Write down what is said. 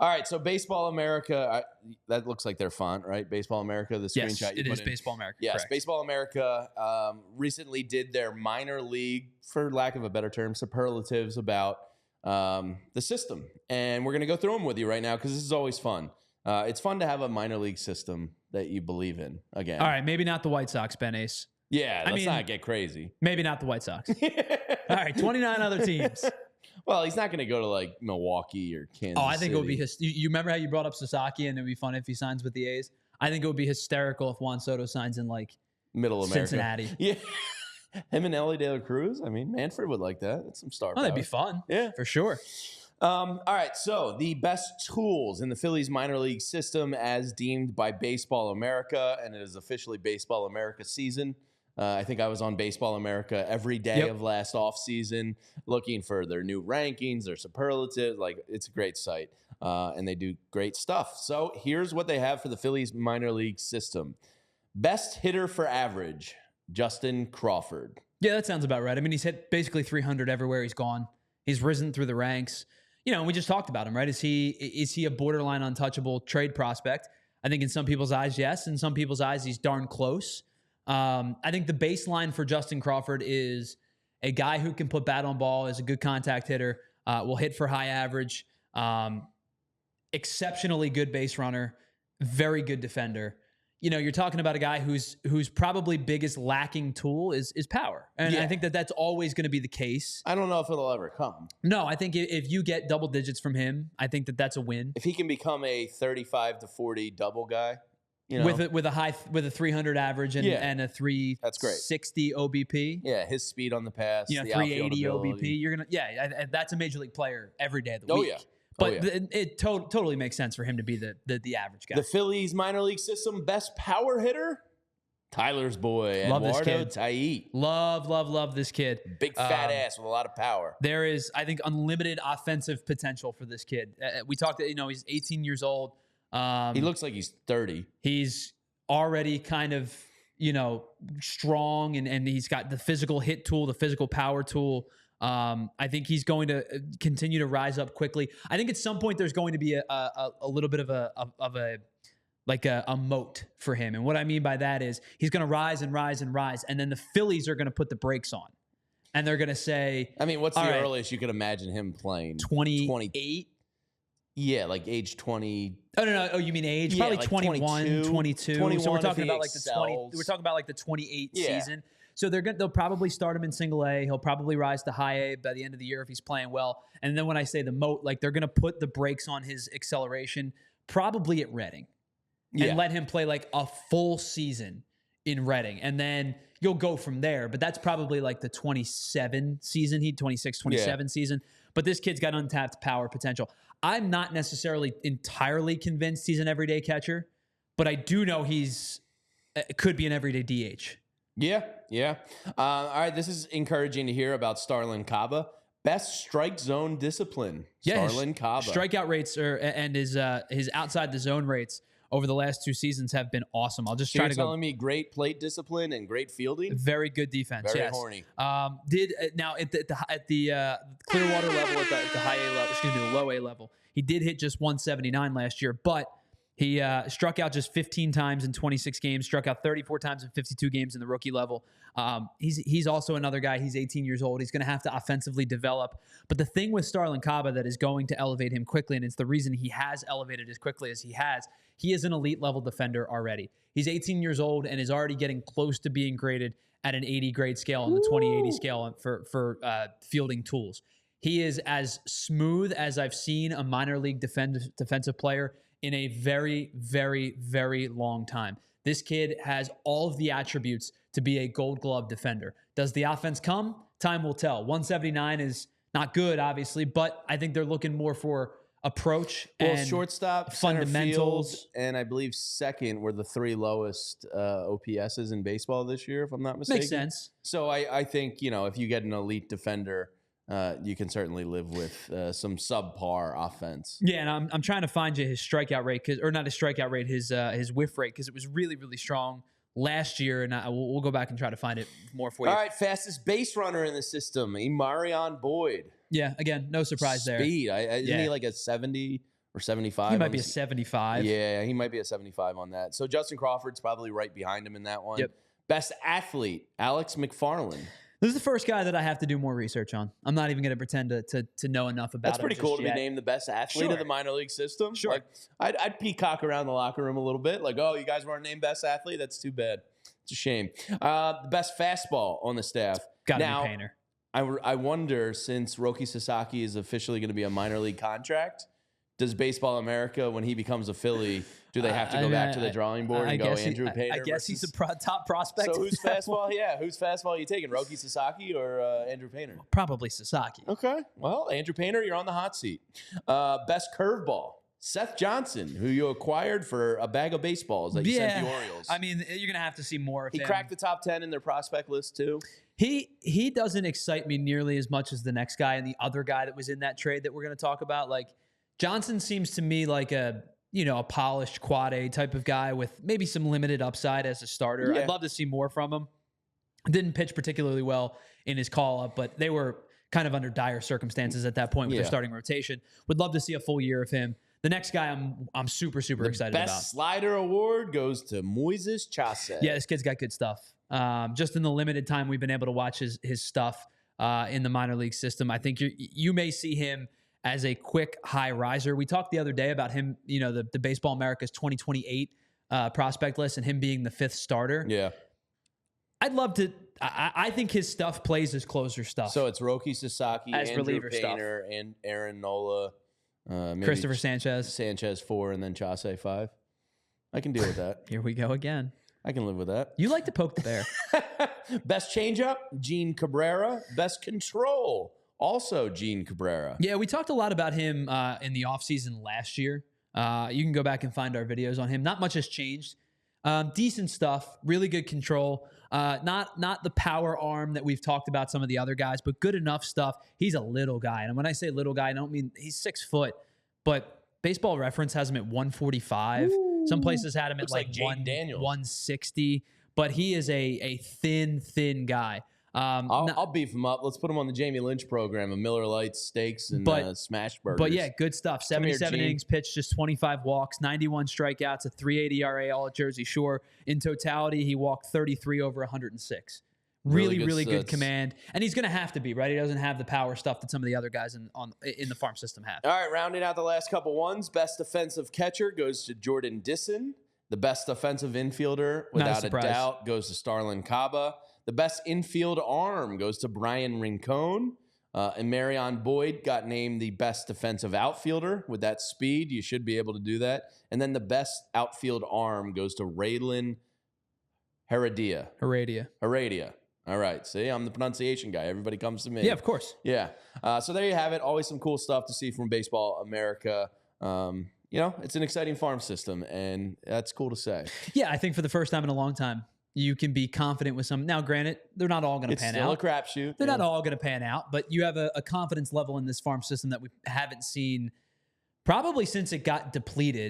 All right, so Baseball America, that looks like their font, right? Baseball America, the screenshot you it put is in. Baseball America. Yes, correct. Baseball America recently did their minor league, for lack of a better term, superlatives about the system. And we're going to go through them with you right now because this is always fun. It's fun to have a minor league system that you believe in again. All right, maybe not the White Sox, Ben Ace. Yeah, let's not get crazy. Maybe not the White Sox. All right, 29 other teams. Well, he's not going to go to like Milwaukee or Kansas I think City. it would be you remember how you brought up Sasaki and it would be fun if he signs with the A's? I think it would be hysterical if Juan Soto signs in like Middle America. Cincinnati. Yeah. Him and Ellie De La Cruz. I mean, Manfred would like that. That's some star power. That'd be fun. Yeah. For sure. All right, so the best tools in the Phillies minor league system as deemed by Baseball America, and it is officially Baseball America season. I think I was on Baseball America every day of last offseason looking for their new rankings, their superlatives. Like, it's a great site, and they do great stuff. So here's what they have for the Phillies minor league system. Best hitter for average, Justin Crawford. Yeah, that sounds about right. I mean, he's hit basically 300 everywhere he's gone. He's risen through the ranks. You know, we just talked about him, right? Is he a borderline untouchable trade prospect? I think in some people's eyes, yes. In some people's eyes, he's darn close. I think the baseline for Justin Crawford is a guy who can put bat on ball, is a good contact hitter, will hit for high average, exceptionally good base runner, very good defender. You know, you're talking about a guy whose probably biggest lacking tool is power. And I think that's always going to be the case. I don't know if it'll ever come. No, I think if you get double digits from him, I think that's a win. If he can become a 35 to 40 double guy, you know, with a 300 average and a 360 OBP. Yeah, his speed on the pass, you know, 380 OBP. You're gonna that's a major league player every day of the week. Yeah. But it totally makes sense for him to be the average guy. The Phillies minor league system best power hitter, Tyler's boy, love Eduardo this kid. Taiit. Love this kid. Big fat ass with a lot of power. There is, I think, unlimited offensive potential for this kid. We talked, he's 18 years old. He looks like he's 30. He's already kind of, strong, and he's got the physical hit tool, the physical power tool. I think he's going to continue to rise up quickly. I think at some point there's going to be a little bit of a moat for him. And what I mean by that is he's going to rise and rise and rise. And then the Phillies are going to put the brakes on. And they're going to say, I mean, what's the earliest you could imagine him playing? 28? Yeah, like age 20. Oh, no. Oh, you mean age? Probably like 21, 22. 21 so we're talking about excels. we're talking about like the 28 season. So they'll probably start him in single A. He'll probably rise to high A by the end of the year if he's playing well. And then when I say the moat, like they're going to put the brakes on his acceleration probably at Reading and let him play like a full season in Reading. And then you'll go from there. But that's probably like the 27 season, 27 season. But this kid's got untapped power potential. I'm not necessarily entirely convinced he's an everyday catcher, but I do know could be an everyday DH. Yeah. All right, this is encouraging to hear about Starlyn Caba. Best strike zone discipline, Starlyn Caba. Strikeout rates and his outside the zone rates over the last 2 seasons have been awesome. I'll just try to go. You're telling me great plate discipline and great fielding? Very good defense, Very horny. Now at the Clearwater level, at the high A level, the low A level, he did hit just 179 last year, but he struck out just 15 times in 26 games, struck out 34 times in 52 games in the rookie level. He's also another guy. He's 18 years old. He's going to have to offensively develop. But the thing with Starlyn Caba that is going to elevate him quickly, and it's the reason he has elevated as quickly as he is an elite level defender already. He's 18 years old and is already getting close to being graded at an 80 grade scale on the 2080 scale for fielding tools. He is as smooth as I've seen a minor league defensive player in a very, very, very long time. This kid has all of the attributes to be a Gold Glove defender. Does the offense come? Time will tell. 179 is not good, obviously, but I think they're looking more for approach and shortstop, fundamentals, and I believe second were the 3 lowest OPSs in baseball this year, if I'm not mistaken. Makes sense. So I think, if you get an elite defender, you can certainly live with some subpar offense. Yeah, and I'm trying to find you his strikeout rate, or not his strikeout rate, his whiff rate, because it was really, really strong last year, and we'll go back and try to find it more for you. All right, fastest base runner in the system, Marion Boyd. Yeah, again, no surprise there. Speed. Isn't he like a 70 or 75. He might be a 75. Yeah, he might be a 75 on that. So Justin Crawford's probably right behind him in that one. Yep. Best athlete, Alex McFarland. This is the first guy that I have to do more research on. I'm not even going to pretend to know enough about. That's pretty cool to be named the best athlete of the minor league system. Sure. Like, I'd peacock around the locker room a little bit. Like, oh, you guys weren't named best athlete? That's too bad. It's a shame. The best fastball on the staff. Got to be Painter. I wonder, since Roki Sasaki is officially going to be a minor league contract, does Baseball America, when he becomes a Philly, do they have to go back to the drawing board and go Andrew Painter? I guess he's a top prospect. So whose fastball? Yeah, whose fastball are you taking? Roki Sasaki or Andrew Painter? Probably Sasaki. Okay. Well, Andrew Painter, you're on the hot seat. Best curveball. Seth Johnson, who you acquired for a bag of baseballs that you sent the Orioles. I mean, you're going to have to see more of him. He cracked the top 10 in their prospect list, too. He doesn't excite me nearly as much as the next guy and the other guy that was in that trade that we're going to talk about. Like, Johnson seems to me like a polished quad A type of guy with maybe some limited upside as a starter. Yeah. I'd love to see more from him. Didn't pitch particularly well in his call-up, but they were kind of under dire circumstances at that point with their starting rotation. Would love to see a full year of him. The next guy I'm super excited about. Best slider award goes to Moises Chase. Yeah, this kid's got good stuff. Just in the limited time we've been able to watch his stuff in the minor league system, I think you may see him as a quick high riser. We talked the other day about him, the Baseball America's 2028 prospect list and him being the 5th starter. Yeah. I'd love to. I think his stuff plays as closer stuff. So it's Roki Sasaki, as Andrew reliever Painter, and Aaron Nola. Maybe Christopher Sanchez 4, and then Chase 5. I can deal with that. Here we go again. I can live with that. You like to poke the bear. Best changeup, Gene Cabrera. Best control, also Gene Cabrera. Yeah, we talked a lot about him in the offseason last year. You can go back and find our videos on him. Not much has changed. Decent stuff, really good control. Not the power arm that we've talked about some of the other guys, but good enough stuff. He's a little guy. And when I say little guy, I don't mean he's 6 foot, but Baseball Reference has him at 145. Ooh, some places had him at like 160, but he is a thin guy. I'll beef him up. Let's put him on the Jamie Lynch program of Miller Lights, steaks, and smash burgers. But yeah, good stuff. 77 innings pitched, just 25 walks, 91 strikeouts, a 3.80 ERA, all at Jersey Shore. In totality, he walked 33 over 106. Really good command. And he's going to have to be, right? He doesn't have the power stuff that some of the other guys in the farm system have. All right, rounding out the last couple ones. Best defensive catcher goes to Jordan Disson. The best offensive infielder, without a doubt, goes to Starlyn Caba. The best infield arm goes to Brian Rincon. And Marion Boyd got named the best defensive outfielder. With that speed, you should be able to do that. And then the best outfield arm goes to Raylan Heredia. All right. See, I'm the pronunciation guy. Everybody comes to me. Yeah, of course. Yeah. So there you have it. Always some cool stuff to see from Baseball America. It's an exciting farm system, and that's cool to say. Yeah, I think for the first time in a long time, you can be confident with some. Now, granted, they're not all going to pan out. It's still a crapshoot. They're not all going to pan out, but you have a confidence level in this farm system that we haven't seen probably since it got depleted